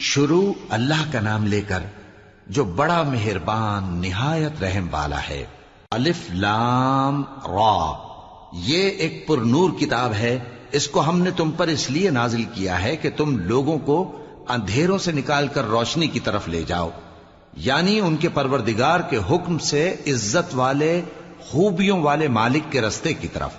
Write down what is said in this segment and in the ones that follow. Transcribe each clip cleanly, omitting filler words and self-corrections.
شروع اللہ کا نام لے کر جو بڑا مہربان نہایت رحم والا ہے۔ الف لام را، یہ ایک پر نور کتاب ہے، اس کو ہم نے تم پر اس لیے نازل کیا ہے کہ تم لوگوں کو اندھیروں سے نکال کر روشنی کی طرف لے جاؤ، یعنی ان کے پروردگار کے حکم سے عزت والے خوبیوں والے مالک کے راستے کی طرف،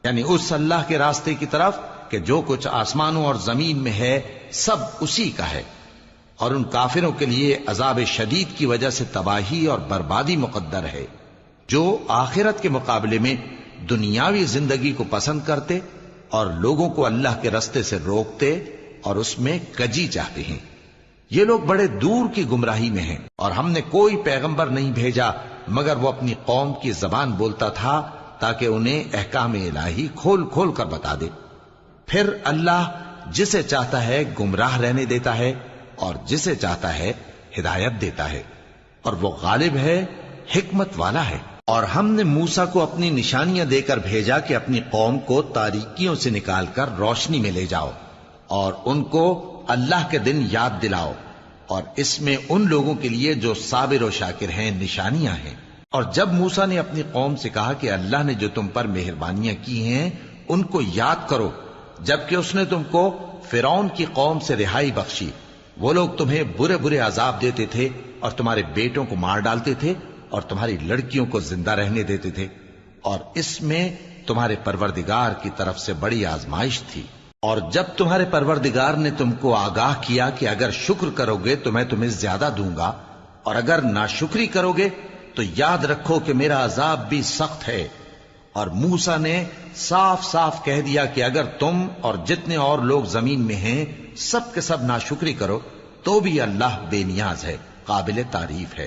یعنی اس اللہ کے راستے کی طرف کہ جو کچھ آسمانوں اور زمین میں ہے سب اسی کا ہے۔ اور ان کافروں کے لیے عذاب شدید کی وجہ سے تباہی اور بربادی مقدر ہے، جو آخرت کے مقابلے میں دنیاوی زندگی کو پسند کرتے اور لوگوں کو اللہ کے راستے سے روکتے اور اس میں کجی چاہتے ہیں۔ یہ لوگ بڑے دور کی گمراہی میں ہیں، اور ہم نے کوئی پیغمبر نہیں بھیجا مگر وہ اپنی قوم کی زبان بولتا تھا تاکہ انہیں احکام الہی کھول کھول کر بتا دے۔ پھر اللہ جسے چاہتا ہے گمراہ رہنے دیتا ہے اور جسے چاہتا ہے ہدایت دیتا ہے، اور وہ غالب ہے، حکمت والا ہے۔ اور ہم نے موسیٰ کو اپنی نشانیاں دے کر بھیجا کہ اپنی قوم کو تاریکیوں سے نکال کر روشنی میں لے جاؤ اور ان کو اللہ کے دن یاد دلاؤ، اور اس میں ان لوگوں کے لیے جو صابر و شاکر ہیں نشانیاں ہیں۔ اور جب موسیٰ نے اپنی قوم سے کہا کہ اللہ نے جو تم پر مہربانیاں کی ہیں ان کو یاد کرو، جبکہ اس نے تم کو فرعون کی قوم سے رہائی بخشی، وہ لوگ تمہیں برے برے عذاب دیتے تھے اور تمہارے بیٹوں کو مار ڈالتے تھے اور تمہاری لڑکیوں کو زندہ رہنے دیتے تھے، اور اس میں تمہارے پروردگار کی طرف سے بڑی آزمائش تھی۔ اور جب تمہارے پروردگار نے تم کو آگاہ کیا کہ اگر شکر کرو گے تو میں تمہیں زیادہ دوں گا، اور اگر ناشکری کرو گے تو یاد رکھو کہ میرا عذاب بھی سخت ہے۔ اور موسیٰ نے صاف صاف کہہ دیا کہ اگر تم اور جتنے اور لوگ زمین میں ہیں سب کے سب ناشکری کرو تو بھی اللہ بے نیاز ہے، قابل تعریف ہے۔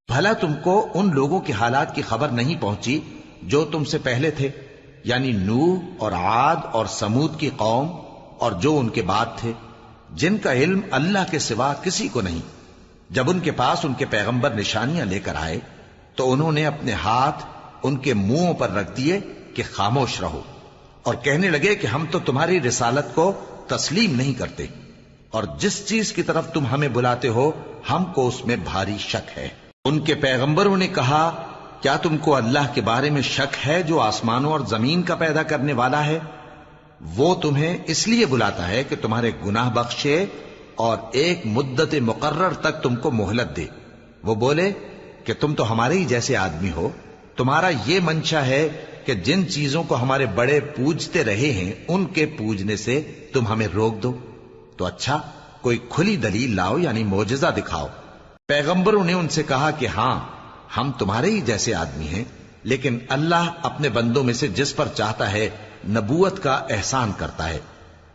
بھلا تم کو ان لوگوں کے حالات کی خبر نہیں پہنچی جو تم سے پہلے تھے، یعنی نوح اور عاد اور سمود کی قوم اور جو ان کے بعد تھے، جن کا علم اللہ کے سوا کسی کو نہیں۔ جب ان کے پاس ان کے پیغمبر نشانیاں لے کر آئے تو انہوں نے اپنے ہاتھ ان کے منہوں پر رکھ دیے کہ خاموش رہو، اور کہنے لگے کہ ہم تو تمہاری رسالت کو تسلیم نہیں کرتے، اور جس چیز کی طرف تم ہمیں بلاتے ہو ہم کو اس میں بھاری شک ہے۔ ان کے پیغمبروں نے کہا، کیا تم کو اللہ کے بارے میں شک ہے جو آسمانوں اور زمین کا پیدا کرنے والا ہے؟ وہ تمہیں اس لیے بلاتا ہے کہ تمہارے گناہ بخشے اور ایک مدت مقرر تک تم کو مہلت دے۔ وہ بولے کہ تم تو ہمارے ہی جیسے آدمی ہو، تمہارا یہ منشا ہے کہ جن چیزوں کو ہمارے بڑے پوجتے رہے ہیں ان کے پوجنے سے تم ہمیں روک دو، تو اچھا کوئی کھلی دلیل لاؤ، یعنی معجزہ دکھاؤ۔ پیغمبروں نے ان سے کہا کہ ہاں ہم تمہارے ہی جیسے آدمی ہیں، لیکن اللہ اپنے بندوں میں سے جس پر چاہتا ہے نبوت کا احسان کرتا ہے،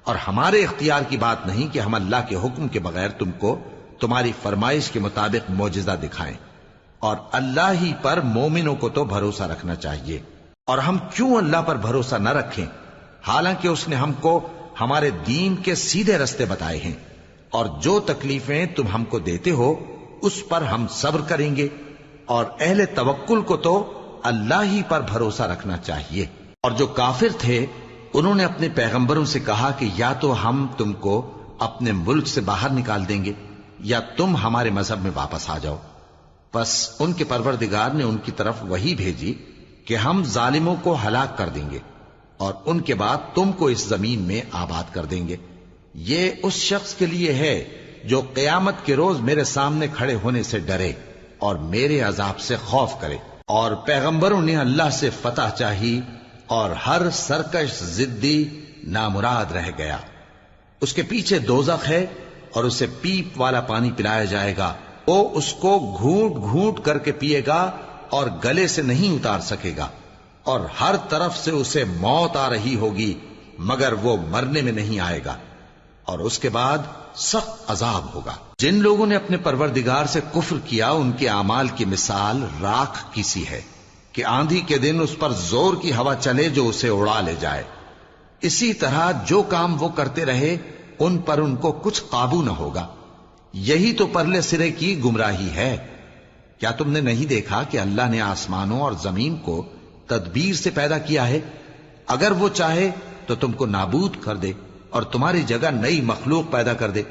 اور ہمارے اختیار کی بات نہیں کہ ہم اللہ کے حکم کے بغیر تم کو تمہاری فرمائش کے مطابق معجزہ دکھائیں۔ اور اللہ ہی پر مومنوں کو تو بھروسہ رکھنا چاہیے۔ اور ہم کیوں اللہ پر بھروسہ نہ رکھیں حالانکہ اس نے ہم کو ہمارے دین کے سیدھے رستے بتائے ہیں، اور جو تکلیفیں تم ہم کو دیتے ہو اس پر ہم صبر کریں گے، اور اہل توکل کو تو اللہ ہی پر بھروسہ رکھنا چاہیے۔ اور جو کافر تھے انہوں نے اپنے پیغمبروں سے کہا کہ یا تو ہم تم کو اپنے ملک سے باہر نکال دیں گے یا تم ہمارے مذہب میں واپس آ جاؤ۔ بس ان کے پروردگار نے ان کی طرف وحی بھیجی کہ ہم ظالموں کو ہلاک کر دیں گے اور ان کے بعد تم کو اس زمین میں آباد کر دیں گے۔ یہ اس شخص کے لیے ہے جو قیامت کے روز میرے سامنے کھڑے ہونے سے ڈرے اور میرے عذاب سے خوف کرے۔ اور پیغمبروں نے اللہ سے فتح چاہی اور ہر سرکش ضدی نامراد رہ گیا۔ اس کے پیچھے دوزخ ہے اور اسے پیپ والا پانی پلایا جائے گا، وہ اس کو گھونٹ گھونٹ کر کے پیے گا اور گلے سے نہیں اتار سکے گا، اور ہر طرف سے اسے موت آ رہی ہوگی مگر وہ مرنے میں نہیں آئے گا، اور اس کے بعد سخت عذاب ہوگا۔ جن لوگوں نے اپنے پروردگار سے کفر کیا ان کے اعمال کی مثال راکھ کی سی ہے کہ آندھی کے دن اس پر زور کی ہوا چلے جو اسے اڑا لے جائے۔ اسی طرح جو کام وہ کرتے رہے ان پر ان کو کچھ قابو نہ ہوگا۔ یہی تو پرلے سرے کی گمراہی ہے۔ کیا تم نے نہیں دیکھا کہ اللہ نے آسمانوں اور زمین کو تدبیر سے پیدا کیا ہے؟ اگر وہ چاہے تو تم کو نابود کر دے اور تمہاری جگہ نئی مخلوق پیدا کر دے۔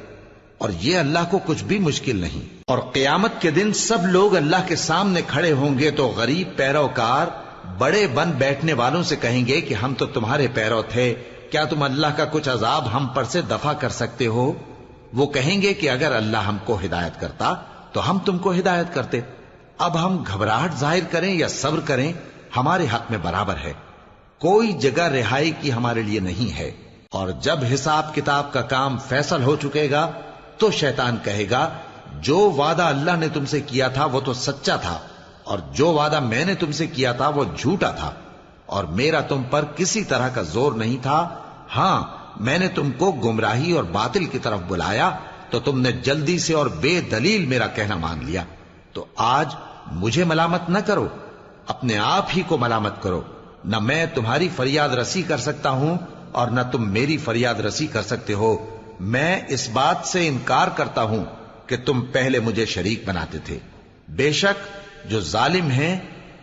اور یہ اللہ کو کچھ بھی مشکل نہیں۔ اور قیامت کے دن سب لوگ اللہ کے سامنے کھڑے ہوں گے تو غریب پیروکار بڑے بن بیٹھنے والوں سے کہیں گے کہ ہم تو تمہارے پیرو تھے، کیا تم اللہ کا کچھ عذاب ہم پر سے دفع کر سکتے ہو؟ وہ کہیں گے کہ اگر اللہ ہم کو ہدایت کرتا تو ہم تم کو ہدایت کرتے۔ اب ہم گھبراہٹ ظاہر کریں یا صبر کریں ہمارے حق میں برابر ہے، کوئی جگہ رہائی کی ہمارے لیے نہیں ہے۔ اور جب حساب کتاب کا کام فیصل ہو چکے گا تو شیطان کہے گا جو وعدہ اللہ نے تم سے کیا تھا وہ تو سچا تھا، اور جو وعدہ میں نے تم سے کیا تھا وہ جھوٹا تھا، اور میرا تم پر کسی طرح کا زور نہیں تھا۔ ہاں، میں نے تم کو گمراہی اور باطل کی طرف بلایا تو تم نے جلدی سے اور بے دلیل میرا کہنا مان لیا۔ تو آج مجھے ملامت نہ کرو، اپنے آپ ہی کو ملامت کرو۔ نہ میں تمہاری فریاد رسی کر سکتا ہوں اور نہ تم میری فریاد رسی کر سکتے ہو۔ میں اس بات سے انکار کرتا ہوں کہ تم پہلے مجھے شریک بناتے تھے۔ بے شک جو ظالم ہیں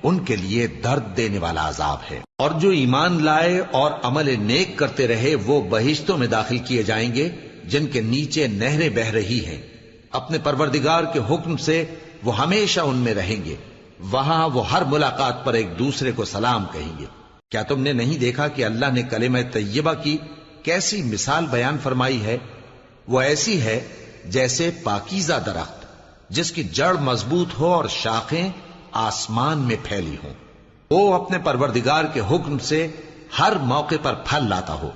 ان کے لیے درد دینے والا عذاب ہے۔ اور جو ایمان لائے اور عمل نیک کرتے رہے وہ بہشتوں میں داخل کیے جائیں گے جن کے نیچے نہریں بہہ رہی ہیں۔ اپنے پروردگار کے حکم سے وہ ہمیشہ ان میں رہیں گے، وہاں وہ ہر ملاقات پر ایک دوسرے کو سلام کہیں گے۔ کیا تم نے نہیں دیکھا کہ اللہ نے کلمہ طیبہ کی کیسی مثال بیان فرمائی ہے؟ وہ ایسی ہے جیسے پاکیزہ درخت جس کی جڑ مضبوط ہو اور شاخیں آسمان میں پھیلی ہوں۔ وہ اپنے پروردگار کے حکم سے ہر موقع پر پھل لاتا ہو،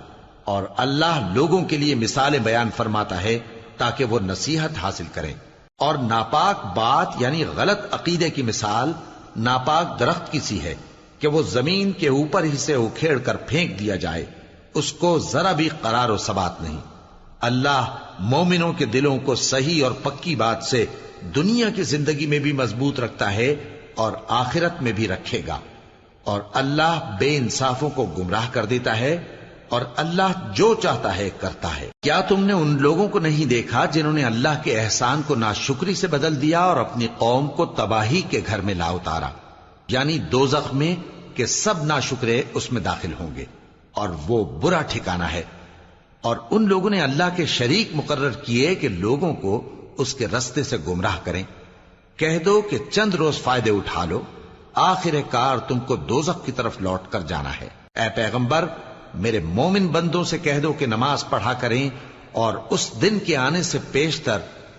اور اللہ لوگوں کے لیے مثالیں بیان فرماتا ہے تاکہ وہ نصیحت حاصل کریں۔ اور ناپاک بات یعنی غلط عقیدے کی مثال ناپاک درخت کی سی ہے کہ وہ زمین کے اوپر ہی سے اکھیڑ کر پھینک دیا جائے، اس کو ذرا بھی قرار و ثبات نہیں۔ اللہ مومنوں کے دلوں کو صحیح اور پکی بات سے دنیا کی زندگی میں بھی مضبوط رکھتا ہے اور آخرت میں بھی رکھے گا۔ اور اللہ بے انصافوں کو گمراہ کر دیتا ہے، اور اللہ جو چاہتا ہے کرتا ہے۔ کیا تم نے ان لوگوں کو نہیں دیکھا جنہوں نے اللہ کے احسان کو ناشکری سے بدل دیا اور اپنی قوم کو تباہی کے گھر میں لا اتارا، یعنی دوزخ میں، کہ سب ناشکرے اس میں داخل ہوں گے اور وہ برا ٹھکانہ ہے۔ اور ان لوگوں نے اللہ کے شریک مقرر کیے کہ لوگوں کو اس کے رستے سے گمراہ کریں۔ کہہ دو کہ چند روز فائدے اٹھا لو، آخر کار تم کو دوزخ کی طرف لوٹ کر جانا ہے۔ اے پیغمبر، میرے مومن بندوں سے کہہ دو کہ نماز پڑھا کریں، اور اس دن کے آنے سے پیشتر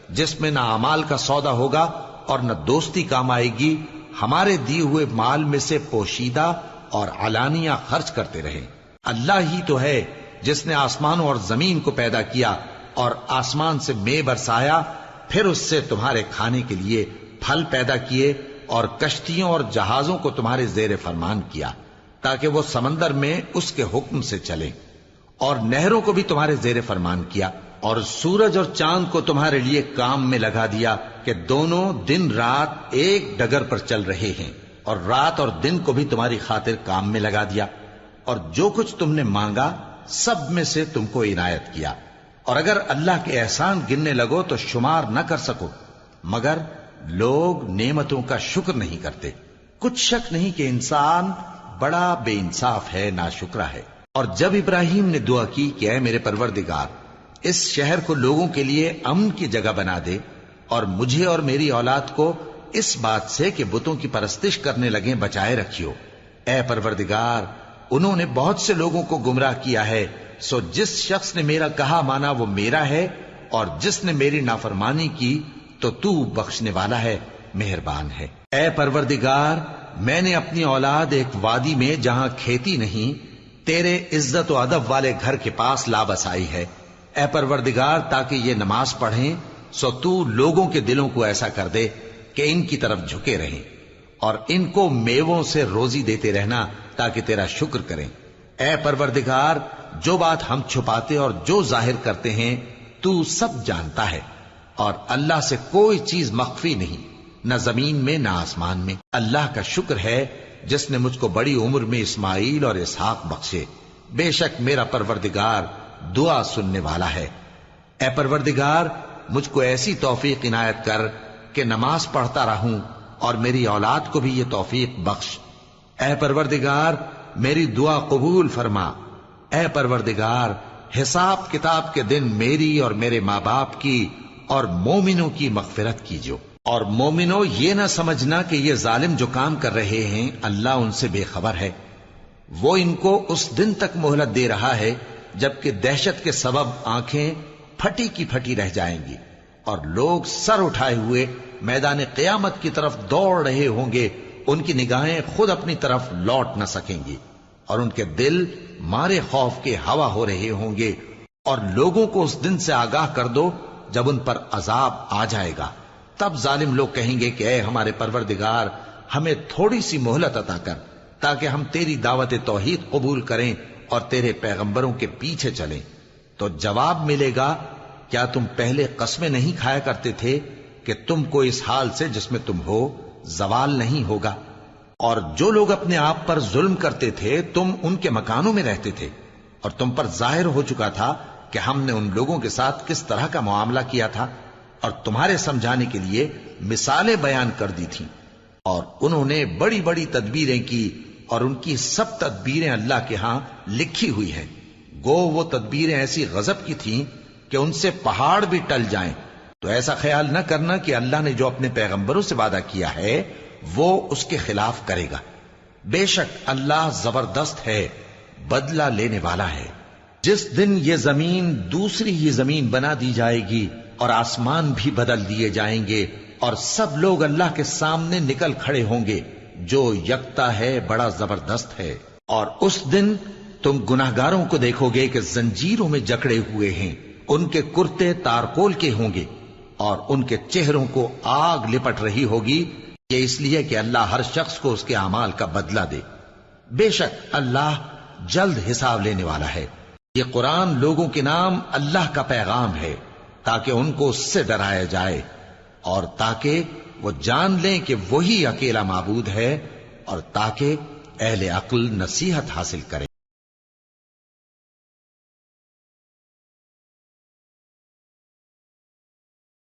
جس میں نہ اعمال کا سودا ہوگا اور نہ دوستی کام آئے گی، ہمارے دیے ہوئے مال میں سے پوشیدہ اور علانیہ خرچ کرتے رہیں۔ اللہ ہی تو ہے جس نے آسمانوں اور زمین کو پیدا کیا اور آسمان سے مے برسایا، پھر اس سے تمہارے کھانے کے لیے پھل پیدا کیے اور کشتیوں اور جہازوں کو تمہارے زیر فرمان کیا تاکہ وہ سمندر میں اس کے حکم سے چلیں، اور نہروں کو بھی تمہارے زیر فرمان کیا، اور سورج اور چاند کو تمہارے لیے کام میں لگا دیا کہ دونوں دن رات ایک ڈگر پر چل رہے ہیں، اور رات اور دن کو بھی تمہاری خاطر کام میں لگا دیا، اور جو کچھ تم نے مانگا سب میں سے تم کو عنایت کیا۔ اور اگر اللہ کے احسان گننے لگو تو شمار نہ کر سکو، مگر لوگ نعمتوں کا شکر نہیں کرتے۔ کچھ شک نہیں کہ انسان بڑا بے انصاف ہے، ناشکرا ہے۔ اور جب ابراہیم نے دعا کی کہ اے میرے پروردگار، اس شہر کو لوگوں کے لیے امن کی جگہ بنا دے، اور مجھے اور میری اولاد کو اس بات سے کہ بتوں کی پرستش کرنے لگیں بچائے رکھیو۔ اے پروردگار، انہوں نے بہت سے لوگوں کو گمراہ کیا ہے، سو جس شخص نے میرا کہا مانا وہ میرا ہے، اور جس نے میری نافرمانی کی تو تو بخشنے والا ہے، مہربان ہے۔ اے پروردگار، میں نے اپنی اولاد ایک وادی میں جہاں کھیتی نہیں، تیرے عزت و ادب والے گھر کے پاس لا بسائی ہے۔ اے پروردگار، تاکہ یہ نماز پڑھیں، سو تو لوگوں کے دلوں کو ایسا کر دے کہ ان کی طرف جھکے رہیں، اور ان کو میووں سے روزی دیتے رہنا تاکہ تیرا شکر کریں۔ اے پروردگار، جو بات ہم چھپاتے اور جو ظاہر کرتے ہیں تو سب جانتا ہے، اور اللہ سے کوئی چیز مخفی نہیں، نہ زمین میں نہ آسمان میں۔ اللہ کا شکر ہے جس نے مجھ کو بڑی عمر میں اسماعیل اور اسحاق بخشے، بے شک میرا پروردگار دعا سننے والا ہے۔ اے پروردگار، مجھ کو ایسی توفیق عنایت کر کہ نماز پڑھتا رہوں، اور میری اولاد کو بھی یہ توفیق بخش۔ اے پروردگار، میری دعا قبول فرما۔ اے پروردگار، حساب کتاب کے دن میری اور میرے ماں باپ کی اور مومنوں کی مغفرت کیجو۔ اور مومنوں یہ نہ سمجھنا کہ یہ ظالم جو کام کر رہے ہیں اللہ ان سے بے خبر ہے، وہ ان کو اس دن تک مہلت دے رہا ہے جبکہ دہشت کے سبب آنکھیں پھٹی کی پھٹی رہ جائیں گی اور لوگ سر اٹھائے ہوئے میدان قیامت کی طرف دوڑ رہے ہوں گے، ان کی نگاہیں خود اپنی طرف لوٹ نہ سکیں گی اور ان کے دل مارے خوف کے ہوا ہو رہے ہوں گے۔ اور لوگوں کو اس دن سے آگاہ کر دو جب ان پر عذاب آ جائے گا، تب ظالم لوگ کہیں گے کہ اے ہمارے پروردگار ہمیں تھوڑی سی مہلت عطا کر تاکہ ہم تیری دعوت توحید قبول کریں اور تیرے پیغمبروں کے پیچھے چلیں۔ تو جواب ملے گا، کیا تم پہلے قسمیں نہیں کھایا کرتے تھے کہ تم کو اس حال سے جس میں تم ہو زوال نہیں ہوگا؟ اور جو لوگ اپنے آپ پر ظلم کرتے تھے تم ان کے مکانوں میں رہتے تھے، اور تم پر ظاہر ہو چکا تھا کہ ہم نے ان لوگوں کے ساتھ کس طرح کا معاملہ کیا تھا، اور تمہارے سمجھانے کے لیے مثالیں بیان کر دی تھیں۔ اور انہوں نے بڑی بڑی تدبیریں کی اور ان کی سب تدبیریں اللہ کے ہاں لکھی ہوئی ہیں، گو وہ تدبیریں ایسی غضب کی تھیں کہ ان سے پہاڑ بھی ٹل جائیں۔ تو ایسا خیال نہ کرنا کہ اللہ نے جو اپنے پیغمبروں سے وعدہ کیا ہے وہ اس کے خلاف کرے گا، بے شک اللہ زبردست ہے، بدلہ لینے والا ہے۔ جس دن یہ زمین دوسری ہی زمین بنا دی جائے گی اور آسمان بھی بدل دیے جائیں گے اور سب لوگ اللہ کے سامنے نکل کھڑے ہوں گے جو یکتا ہے، بڑا زبردست ہے۔ اور اس دن تم گناہگاروں کو دیکھو گے کہ زنجیروں میں جکڑے ہوئے ہیں، ان کے کرتے تارکول کے ہوں گے اور ان کے چہروں کو آگ لپٹ رہی ہوگی، یہ اس لیے کہ اللہ ہر شخص کو اس کے اعمال کا بدلہ دے۔ بے شک اللہ جلد حساب لینے والا ہے۔ یہ قرآن لوگوں کے نام اللہ کا پیغام ہے تاکہ ان کو اس سے ڈرایا جائے اور تاکہ وہ جان لیں کہ وہی اکیلا معبود ہے اور تاکہ اہل عقل نصیحت حاصل کریں۔